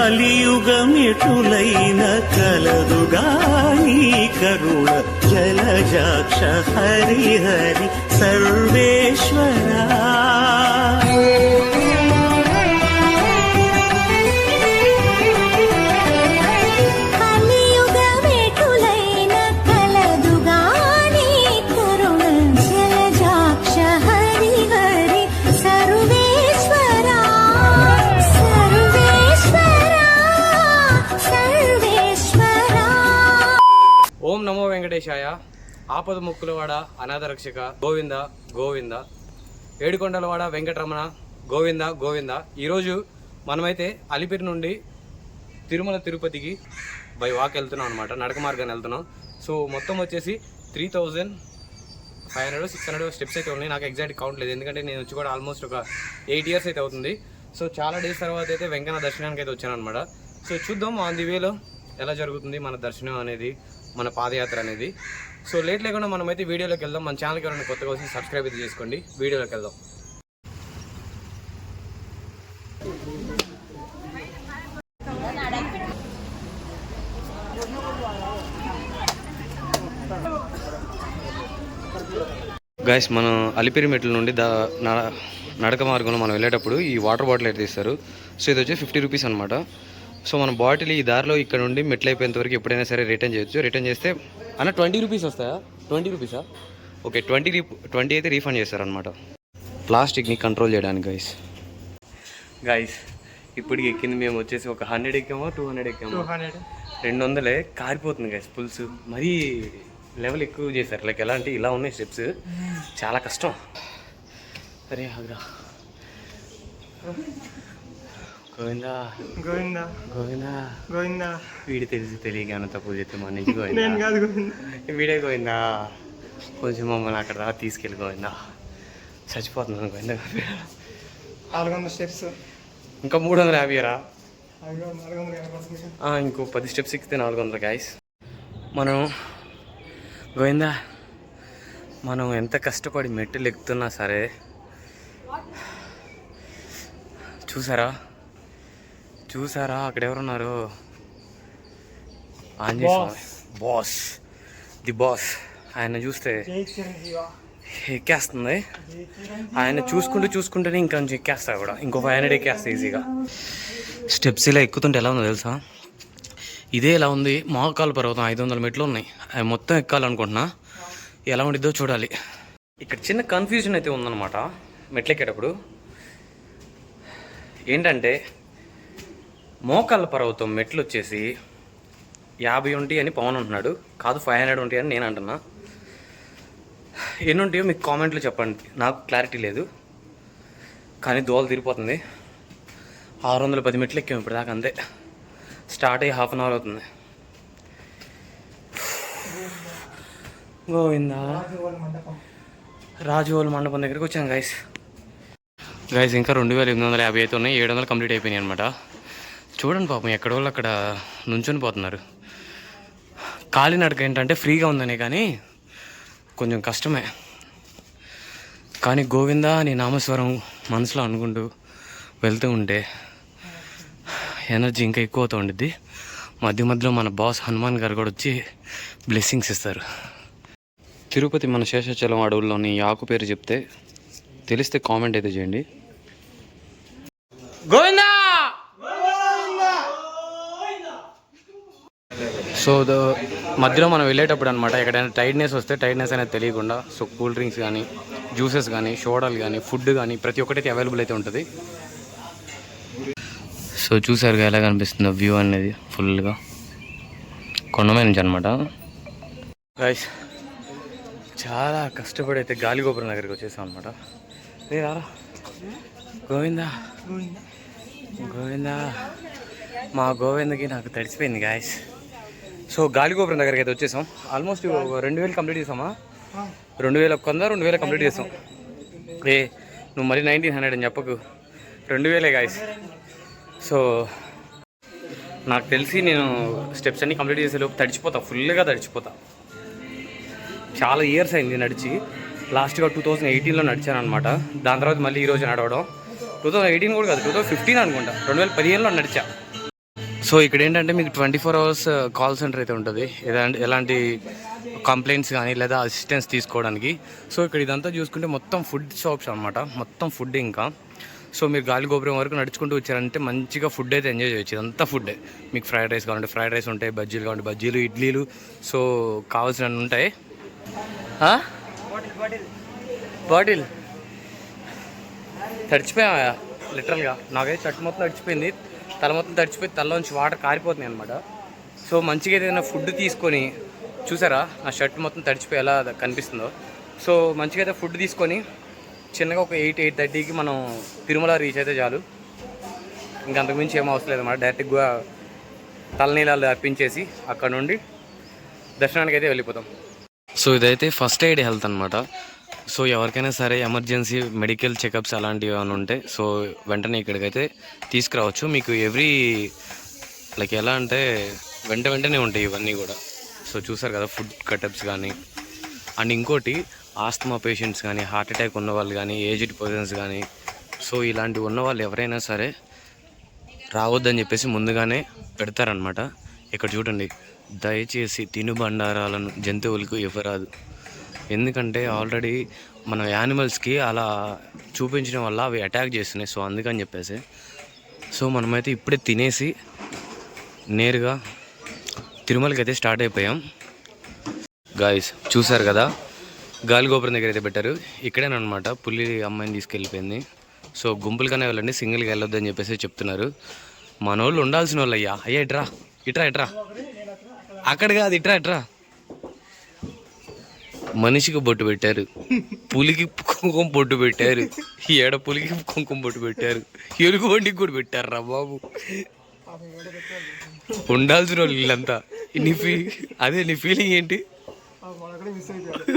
కలియుగమిటులైన కలదుగాని కరుణ జలజాక్ష హరిహరి సర్వేశ్వరా. ఓం నమో వెంకటేశాయ. ఆపద ముక్కులవాడ అనాథ రక్షక గోవింద గోవింద. ఏడుకొండలవాడ వెంకటరమణ గోవింద గోవింద. ఈరోజు మనమైతే అలిపిరి నుండి తిరుమల తిరుపతికి బై వాక్ వెళ్తున్నాం అనమాట. నడక మార్గాన్ని వెళ్తున్నాం. సో మొత్తం వచ్చేసి 3500-600 స్టెప్స్ అయితే ఉన్నాయి. నాకు ఎగ్జాక్ట్ కౌంట్ లేదు, ఎందుకంటే నేను వచ్చి కూడా ఆల్మోస్ట్ ఒక 8 ఇయర్స్ అయితే అవుతుంది. సో చాలా డేస్ తర్వాత అయితే వెంకన్న దర్శనానికి అయితే వచ్చాను అనమాట. సో చూద్దాం ఆన్ ది వేలో ఎలా జరుగుతుంది మన దర్శనం అనేది, మన పాదయాత్ర అనేది. సో లేట్ లేకుండా మనమైతే వీడియోలోకి వెళ్దాం. మన ఛానల్కి ఎవరైనా కొత్తగా వచ్చి సబ్స్క్రైబ్ అయితే చేసుకోండి. వీడియోలోకి వెళ్దాం. గైస్, మనం అలిపిరి మెట్ల నుండి నడక మార్గంలో మనం వెళ్ళేటప్పుడు ఈ వాటర్ బాటిల్ అయితే తీస్తారు. సో ఇది వచ్చి 50 రూపీస్ అనమాట. సో మన బాటిల్ ఈ దారిలో ఇక్కడ నుండి మెట్లు అయిపోయేంత వరకు ఎప్పుడైనా సరే రిటర్న్ చేయొచ్చు. రిటర్న్ చేస్తే అన్న 20 రూపీస్ వస్తాయా? 20 రూపీసా? ఓకే, 20 అయితే రీఫండ్ చేస్తారనమాట, ప్లాస్టిక్ని కంట్రోల్ చేయడానికి. గైస్ ఇప్పటికి ఎక్కింది మేము వచ్చేసి ఒక 100 ఎక్కామో 200 ఎక్కామో. 200 కారిపోతుంది గైస్. పులుసు మరీ లెవెల్ ఎక్కువ చేశారు. లైక్ ఎలా అంటే ఇలా ఉన్నాయి స్టెప్స్, చాలా కష్టం. అరే ఆగ్రా. గోవిందా గోవిందా గోవిందా గోవిందా. వీడి తెలిసి తెలియక ఏమైనా తప్పు చేస్తే మన నుంచి గోవిందా. వీడే గోవిందా. కొంచెం మమ్మల్ని అక్కడ దాకా తీసుకెళ్ళి గోవిందా. చచ్చిపోతున్నాను గోవిందా. 400 స్టెప్స్ ఇంకా 350 రా. ఇంకో 10 స్టెప్స్ ఎక్కితే 400 గైస్. మనం గోవిందా, మనం ఎంత కష్టపడి మెట్టులు ఎక్కుతున్నా సరే చూసారా అక్కడ ఎవరున్నారు? ఆంజనేయ స్వామి బాస్, ది బాస్. ఆయన చూస్తే ఎక్కేస్తుంది. ఆయన చూసుకుంటూనే ఇంకొంచెం ఎక్కేస్తా కూడా. ఇంకో 500 ఎక్కేస్తా ఈజీగా. స్టెప్స్ ఇలా ఎక్కుతుంటే ఎలా ఉందో తెలుసా? ఇదే ఎలా ఉంది. మహాకాల పర్వతం 500 మెట్లు ఉన్నాయి. అవి మొత్తం ఎక్కాలనుకుంటున్నా. ఎలా ఉండిద్దో చూడాలి. ఇక్కడ చిన్న కన్ఫ్యూజన్ అయితే ఉందన్నమాట మెట్లు ఎక్కేటప్పుడు. ఏంటంటే మోకాళ్ళ పర్వతం మెట్లు వచ్చేసి 50 ఉంటాయి అని పవన్ అంటున్నాడు. కాదు 500 ఉంటాయి అని నేను అంటున్నా. ఎన్ని ఉంటాయో మీకు కామెంట్లో చెప్పండి, నాకు క్లారిటీ లేదు. కానీ దోలు తీరిపోతుంది. 610 మెట్లు ఎక్కాము ఇప్పుడు దాకా, అంతే. స్టార్ట్ అయ్యి 1/2 అవర్ అవుతుంది. గోవిందా. రాజువోల్ మండపం దగ్గరికి వచ్చాను గైస్. ఇంకా 2850 అయితే ఉన్నాయి. 700 కంప్లీట్ అయిపోయినాయి అనమాట. చూడండి పాపం ఎక్కడ వాళ్ళు అక్కడ నుంచొని పోతున్నారు. కాలినడక ఏంటంటే ఫ్రీగా ఉందనే కానీ కొంచెం కష్టమే. కానీ గోవిందా నీ నామస్వరం మనసులో అనుకుంటూ వెళ్తూ ఉంటే ఎనర్జీ ఇంకా ఎక్కువ అవుతూ ఉండిద్ది. మధ్యలో మన బాస్ హనుమాన్ గారు కూడా వచ్చి బ్లెస్సింగ్స్ ఇస్తారు. తిరుపతి మన శేషాచలం అడవుల్లోని ఆకు పేరు చెప్తే తెలిస్తే కామెంట్ అయితే చేయండి. గోవిందా. సో మధ్యలో మనం వెళ్ళేటప్పుడు అనమాట ఎక్కడైనా టైర్డ్నెస్ వస్తే టైర్డ్నెస్ అనేది తెలియకుండా సో కూల్ డ్రింక్స్ కానీ, జ్యూసెస్ కానీ, సోడాలు కానీ, ఫుడ్ కానీ ప్రతి ఒక్కటి అవైలబుల్ అయితే ఉంటుంది. సో చూసారుగా ఎలా కనిపిస్తుందో వ్యూ అనేది ఫుల్గా కొండమై నుంచి అనమాట. గైస్ చాలా కష్టపడి అయితే గాలిగోపురం దగ్గరికి వచ్చేసాం అనమాట. రారా గోవిందా గోవిందా. మా గోవిందకి నాకు తడిసిపోయింది గాయస్. సో గాలిగోపురం దగ్గరికి అయితే వచ్చేసాం. ఆల్మోస్ట్ 2000 కంప్లీట్ చేసామా? 2000 కొందా 2000 కంప్లీట్ చేసాం. నువ్వు మరి 1900 అని చెప్పకు, 2000 గాయస్. సో నాకు తెలిసి నేను స్టెప్స్ అన్నీ కంప్లీట్ చేసేలోపు తడిచిపోతా, ఫుల్గా తడిచిపోతా. చాలా ఇయర్స్ అయింది నడిచి. లాస్ట్గా 2018లో నడిచాను అనమాట. దాని తర్వాత మళ్ళీ ఈరోజు నడవడం. 2018 కూడా కాదు, 2015 అనుకుంటా, 2015లో నడిచా. సో ఇక్కడ ఏంటంటే మీకు 24 hours కాల్ సెంటర్ అయితే ఉంటుంది, ఎలాంటి కంప్లైంట్స్ కానీ లేదా అసిస్టెన్స్ తీసుకోవడానికి. సో ఇక్కడ ఇదంతా చూసుకుంటే మొత్తం ఫుడ్ షాప్స్ అనమాట, మొత్తం ఫుడ్. ఇంకా సో మీరు గాలి గోపురం వరకు నడుచుకుంటూ వచ్చారంటే మంచిగా ఫుడ్ అయితే ఎంజాయ్ చేయొచ్చు. ఇదంతా ఫుడ్డే. మీకు ఫ్రైడ్ రైస్ కావాలంటే ఫ్రైడ్ రైస్ ఉంటాయి, బజ్జీలు కావాలంటే బజ్జీలు, ఇడ్లీలు, సో కావాల్సినవి ఉంటాయి. బాటిల్ తడిచిపోయా లిటరల్గా. నాకైతే షర్ట్ మొత్తం తడిచిపోయింది, తల మొత్తం తడిచిపోయి తలలోంచి వాటర్ కారిపోతున్నాయి అనమాట. సో మంచిగా ఏదైనా ఫుడ్ తీసుకొని, చూసారా నా షర్ట్ మొత్తం తడిచిపోయి ఎలా కనిపిస్తుందో. సో మంచిగా అయితే ఫుడ్ తీసుకొని చిన్నగా ఒక 8-8:30కి మనం తిరుమల రీచ్ అయితే చాలు. ఇంకా అంతకుమించి ఏం అవసరం లేదన్నమాట. డైరెక్ట్గా తలనీళ్ళు అర్పించేసి అక్కడ నుండి దర్శనానికి అయితే వెళ్ళిపోతాం. సో ఇదైతే ఫస్ట్ ఎయిడ్ హెల్త్ అనమాట. సో ఎవరికైనా సరే ఎమర్జెన్సీ మెడికల్ చెకప్స్ అలాంటివి ఏమైనా ఉంటే సో వెంటనే ఇక్కడికైతే తీసుకురావచ్చు. మీకు లైక్ ఎలా అంటే వెంటనే ఉంటాయి ఇవన్నీ కూడా. సో చూసారు కదా ఫుడ్ కటప్స్ కానీ. అండ్ ఇంకోటి ఆస్తమా పేషెంట్స్ కానీ, హార్ట్ అటాక్ ఉన్న వాళ్ళు కానీ, ఏజ్డ్ పర్సన్స్ కానీ, సో ఇలాంటివి ఉన్న వాళ్ళు ఎవరైనా సరే రావద్దని చెప్పేసి ముందుగానే పెడతారనమాట. ఇక్కడ చూడండి, దయచేసి తినుబండారాలను జంతువులకు ఇవ్వరాదు. ఎందుకంటే ఆల్రెడీ మన యానిమల్స్కి అలా చూపించడం వల్ల అవి అటాక్ చేస్తున్నాయి. సో అందుకని చెప్పేసి సో మనమైతే ఇప్పుడే తినేసి నేరుగా తిరుమలకి అయితే స్టార్ట్ అయిపోయాం. గాయస్ చూసారు కదా, గాలిగోపురం దగ్గర అయితే పెట్టారు. ఇక్కడేనమాట పులి అమ్మాయిని తీసుకెళ్ళిపోయింది. సో గుంపులుగానే వెళ్ళండి, సింగిల్గా వెళ్ళొద్దని చెప్పేసి చెప్తున్నారు. మన వాళ్ళు ఉండాల్సిన వాళ్ళు. అయ్యా ఇట్రా అక్కడ కాదు, ఇట్రా. మనిషికి బొట్టు పెట్టారు, పులికి కుంకుమ బొట్టు పెట్టారు, ఏడ పులికి కుంకుమ బొట్టు పెట్టారు, ఎలుగు బండికి కూడా పెట్టారు రా బాబు. ఉండాల్సిన వాళ్ళు వీళ్ళంతా. నీ ఫీలింగ్ ఏంటి?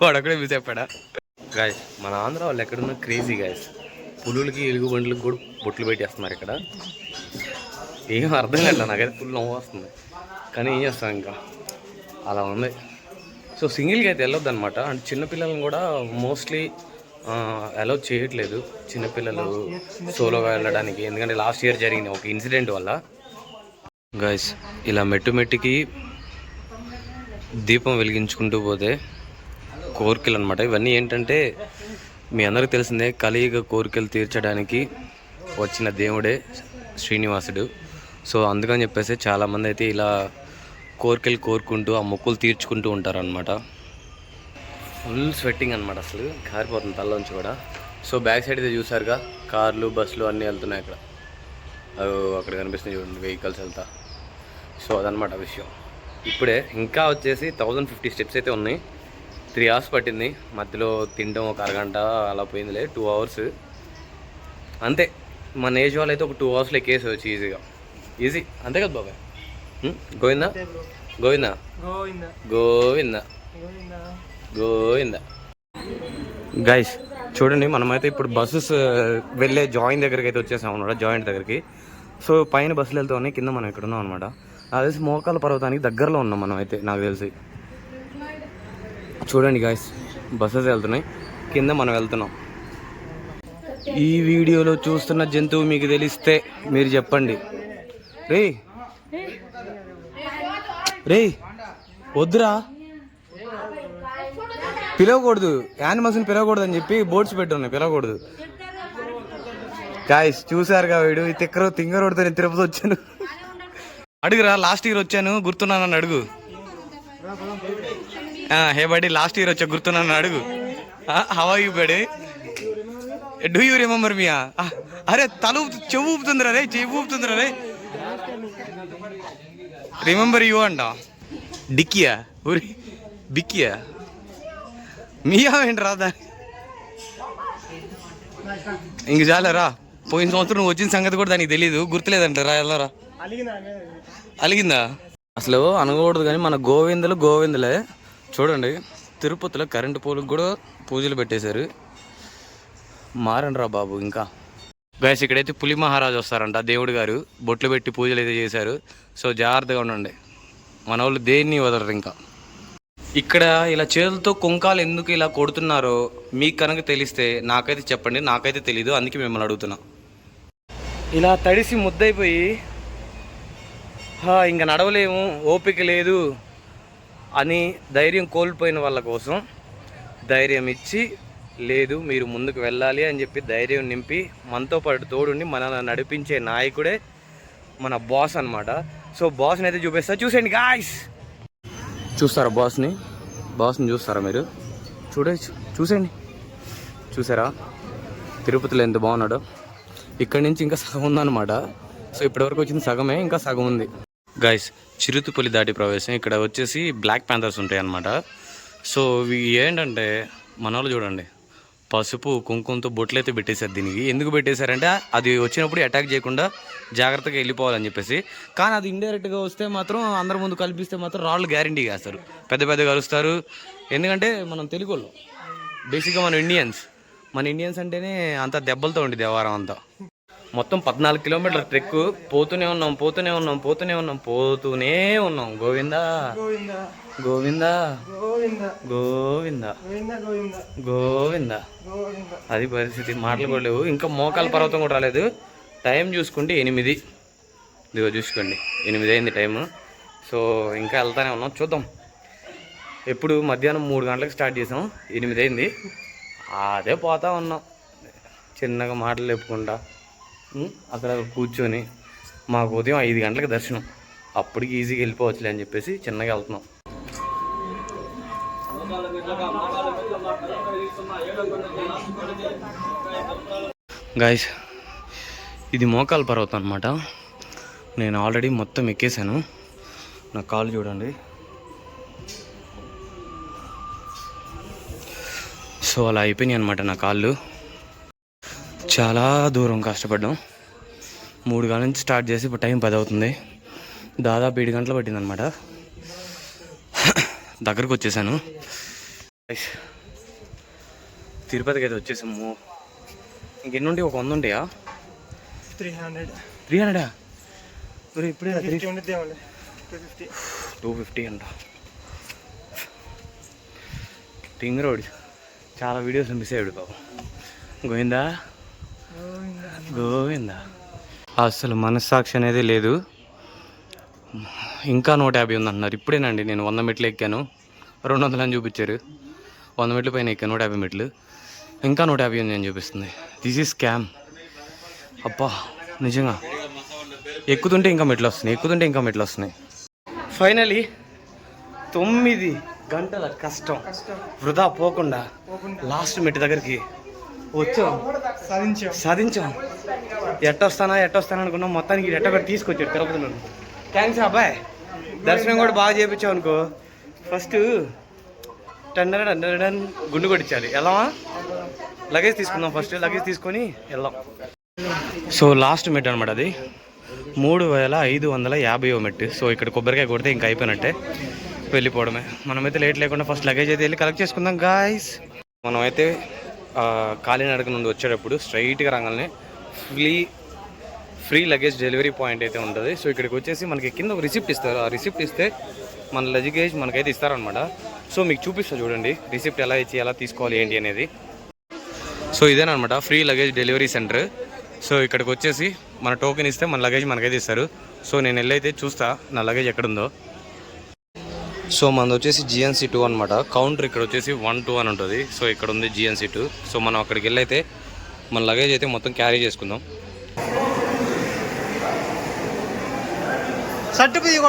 వాడు అక్కడే మిస్ అయిపోయాడా? గాయస్ మన ఆంధ్ర వాళ్ళు ఎక్కడున్నా క్రేజీ గాయస్. పులులకి ఎలుగు బండ్లకి కూడా బొట్లు పెట్టేస్తున్నారు ఇక్కడ. ఏం అర్థం కాదు, నాకైతే ఫుల్ నవ్వు వస్తుంది. కానీ ఏం చేస్తాం, ఇంకా అలా ఉంది. సో సింగిల్గా అయితే వెళ్ళొద్దు అనమాట. అండ్ చిన్నపిల్లలను కూడా మోస్ట్లీ అలౌ చేయట్లేదు, చిన్నపిల్లలు సోలోగా వెళ్ళడానికి. ఎందుకంటే లాస్ట్ ఇయర్ జరిగిన ఒక ఇన్సిడెంట్ వల్ల. గాయస్ ఇలా మెట్టుకి దీపం వెలిగించుకుంటూ పోతే కోరికలు అనమాట. ఇవన్నీ ఏంటంటే మీ అందరికీ తెలిసిందే, కలియుగ కోరికలు తీర్చడానికి వచ్చిన దేవుడే శ్రీనివాసుడు. సో అందుకని చెప్పేసి చాలామంది అయితే ఇలా కోరికలు కోరుకుంటూ ఆ మొక్కులు తీర్చుకుంటూ ఉంటారనమాట. ఫుల్ స్వెట్టింగ్ అనమాట, అసలు కారిపోతుంది తలలోంచి కూడా. సో బ్యాక్ సైడ్ అయితే చూసారుగా, కార్లు బస్సులు అన్నీ వెళ్తున్నాయి అక్కడ. అక్కడ కనిపిస్తున్నాయి చూడండి వెహికల్స్ వెళ్తా. సో అదనమాట విషయం. ఇప్పుడే ఇంకా వచ్చేసి 1050 స్టెప్స్ అయితే ఉన్నాయి. 3 hours పట్టింది. మధ్యలో తినడం ఒక అరగంట అలా పోయిందిలే, 2 hours అంతే. మన ఏజ్ వాళ్ళు అయితే ఒక 2 hours ఎక్కేసేవచ్చు ఈజీగా. ఈజీ అంతే కదా బాబాయ్? గోవిందా గోవిందా గోవిందా గోవిందా. గైస్ చూడండి, మనమైతే ఇప్పుడు బస్సెస్ వెళ్ళే జాయిన్ దగ్గరికి అయితే వచ్చేసాం అనమాట, జాయింట్ దగ్గరికి. సో పైన బస్సులు వెళ్తూ ఉన్నాయి, కింద మనం ఇక్కడ ఉన్నాం అనమాట. అది తెలిసి మోకాల పర్వతానికి దగ్గరలో ఉన్నాం మనం అయితే, నాకు తెలిసి. చూడండి గాయస్, బస్సెస్ వెళ్తున్నాయి, కింద మనం వెళ్తున్నాం. ఈ వీడియోలో చూస్తున్న జంతువు మీకు తెలిస్తే మీరు చెప్పండి. రే వద్దురా, పిలవకూడదు, యానిమల్స్ని పిలవకూడదు అని చెప్పి బోర్డ్స్ పెట్టున్నాయి, పిలవకూడదు. గాయస్ చూసారుగా, వీడు ఈ తింగరోడితో నేను తిరుపతి వచ్చాను. అడుగురా, లాస్ట్ ఇయర్ వచ్చాను గుర్తున్నానని అడుగు. హే బడి, లాస్ట్ ఇయర్ వచ్చా గుర్తున్నానని అడుగు. హౌ ఆర్ యూ బడి, డూ యూ రిమెంబర్ మీ? అరే చెవు ఊపుతుందిరా రే, చెవు ఊపుతుందిరా రే. రిమెంబర్ యూ అంట. డిక్కియా ఊరి బిక్కియా మీయా ఏంటి రాదా? ఇంక చాలరా, పోయిన సంవత్సరం నువ్వు వచ్చిన సంగతి కూడా దానికి తెలీదు, గుర్తులేదంటారా? వెళ్ళరా, అలిగిందా? అసలు అనకూడదు కానీ మన గోవిందులే. చూడండి, తిరుపతిలో కరెంటు పోలుకు కూడా పూజలు పెట్టేశారు. మారండి రా బాబు. ఇంకా గైస్ ఇక్కడైతే పులి మహారాజు వస్తారంట, దేవుడు గారు బొట్లు పెట్టి పూజలు అయితే చేశారు. సో జాగ్రత్తగా ఉండండి, మన వాళ్ళు దేన్ని వదలరు. ఇంకా ఇక్కడ ఇలా చేతులతో కుంకాలు ఎందుకు ఇలా కొడుతున్నారో మీకు కనుక తెలిస్తే నాకైతే చెప్పండి, నాకైతే తెలీదు, అందుకే మిమ్మల్ని అడుగుతున్నా. ఇలా తడిసి ముద్దయిపోయి ఇంకా నడవలేము, ఓపిక లేదు అని ధైర్యం కోల్పోయిన వాళ్ళ కోసం ధైర్యం ఇచ్చి, లేదు మీరు ముందుకు వెళ్ళాలి అని చెప్పి ధైర్యం నింపి మనతో పాటు తోడుండి మనల్ని నడిపించే నాయకుడే మన బాస్ అనమాట. సో బాస్ని అయితే చూపిస్తా, చూసేయండి గాయ్స్. చూస్తారా బాస్ని చూస్తారా మీరు? చూసేయండి. చూసారా తిరుపతిలో ఎంత బాగున్నాడో? ఇక్కడి నుంచి ఇంకా సగం ఉందన్నమాట. సో ఇప్పటివరకు వచ్చింది సగమే, ఇంకా సగం ఉంది గాయ్స్. చిరుతుపల్లి దాటి ప్రవేశం. ఇక్కడ వచ్చేసి బ్లాక్ ప్యాంథర్స్ ఉంటాయి అన్నమాట. సో ఇవి ఏంటంటే మన వాళ్ళు చూడండి, పసుపు కుంకుమతో బొట్లు అయితే పెట్టేశారు. దీనికి ఎందుకు పెట్టేశారంటే అది వచ్చినప్పుడు అటాక్ చేయకుండా జాగ్రత్తగా వెళ్ళిపోవాలని చెప్పేసి. కానీ అది ఇండైరెక్ట్గా వస్తే మాత్రం అందరి ముందు కల్పిస్తే మాత్రం రాళ్ళు గ్యారంటీ వేస్తారు, పెద్ద కలుస్తారు. ఎందుకంటే మనం తెలుగు వాళ్ళు, బేసిక్గా మన ఇండియన్స్ అంటేనే అంత దెబ్బలతో ఉండి దేవారం అంతా. మొత్తం 14 కిలోమీటర్ల ట్రెక్. పోతూనే ఉన్నాం. గోవిందా గోవిందా గోవిందా గోవిందా. అది పరిస్థితి, మాటలు కూడా లేవు. ఇంకా మోకాల పర్వతం కూడా రాలేదు. టైం చూసుకుంటే 8. ఇదిగో చూసుకోండి, 8 అయింది టైము. సో ఇంకా వెళ్తానే ఉన్నాం, చూద్దాం. ఎప్పుడు మధ్యాహ్నం 3 గంటలకు స్టార్ట్ చేసాం, 8 అయింది. అదే పోతా ఉన్నాం చిన్నగా మాటలు చెప్పుకుంటా. అక్కడ కూర్చొని మాకు ఉదయం 5 గంటలకు దర్శనం, అప్పటికి ఈజీగా వెళ్ళిపోవచ్చులే అని చెప్పేసి చిన్నగా వెళ్తున్నాం. గాయస్ ఇది మోకాల పర్వతం అనమాట. నేను ఆల్రెడీ మొత్తం ఎక్కేసాను. నా కాళ్ళు చూడండి. సో అలా అయిపోయినాయి అనమాట నా కాళ్ళు. చాలా దూరం కష్టపడ్డాం. 3 గంటల నుంచి స్టార్ట్ చేసి ఇప్పుడు టైం 10 అవుతుంది. దాదాపు 7 గంటలు పట్టిందనమాట. దగ్గరకు వచ్చేసాను. తిరుపతికి అయితే వచ్చేసాము. ఇంకెన్ని ఉంటాయి? ఒక 100 ఉంటాయా? 300 ఇప్పుడే 250 అంట. టింగ్ రోడ్ చాలా వీడియోస్ మిస్ అయ్యాడు బాబు. గోవిందా. అసలు మనస్సాక్షి అనేది లేదు. ఇంకా 150 ఉందంటున్నారు. ఇప్పుడేనండి నేను 100 మెట్లు ఎక్కాను. 200 అని చూపించారు. 100 మెట్ల పైన ఎక్కాను, 150 మెట్లు. ఇంకా 150 ఉంది అని చూపిస్తుంది. This is scam. అబ్బా నిజంగా ఎక్కుతుంటే ఇంకా మెట్లు వస్తున్నాయి. ఫైనలీ 9 గంటల కష్టం వృధా పోకుండా లాస్ట్ మెట్టు దగ్గరికి వచ్చాం, సాధించాం. ఎట్టొస్తానా అనుకున్నాం. మొత్తానికి ఎట్టొకటి తీసుకొచ్చాడు తిరుపతిలో. థ్యాంక్స్ అబ్బాయి. దర్శనం కూడా బాగా చేయించావు అనుకో. ఫస్ట్ టన్ గుండు కొట్టించాలి. వెళ్ళామా? లగేజ్ తీసుకుందాం. ఫస్ట్ లగేజ్ తీసుకొని వెళ్దాం. సో లాస్ట్ మెట్ అనమాట అది. 3550 మెట్టు. సో ఇక్కడ కొబ్బరికాయ కొడితే ఇంకా అయిపోయినట్టే, వెళ్ళిపోవడమే. మనమైతే లేట్ లేకుండా ఫస్ట్ లగేజ్ అయితే వెళ్ళి కలెక్ట్ చేసుకుందాం గాయ్స్. మనమైతే కాలినడక నుండి వచ్చేటప్పుడు స్ట్రైట్గా రాగానే ఫ్రీ లగేజ్ డెలివరీ పాయింట్ అయితే ఉంటుంది. సో ఇక్కడికి వచ్చేసి మనకి కింద ఒక రిసిప్ట్ ఇస్తారు. ఆ రిసిప్ట్ ఇస్తే మన లగేజ్ మనకైతే ఇస్తారనమాట. సో మీకు చూపిస్తా చూడండి రిసిప్ట్ ఎలా ఇచ్చి ఎలా తీసుకోవాలి ఏంటి అనేది. సో ఇదేనమాట free luggage delivery centre. So ఇక్కడికి వచ్చేసి మన టోకెన్ ఇస్తే మన లగేజ్ మనకైతే ఇస్తారు. సో నేను వెళ్ళైతే చూస్తా నా లగేజ్ ఎక్కడుందో. సో మనది వచ్చేసి GNC 2 అనమాట. కౌంటర్ ఇక్కడ వచ్చేసి 1-2 అని ఉంటుంది. సో ఇక్కడ ఉంది GNC 2. సో మనం అక్కడికి వెళ్ళైతే మన లగేజ్ అయితే మొత్తం క్యారీ చేసుకుందాం. సర్టిఫికేట్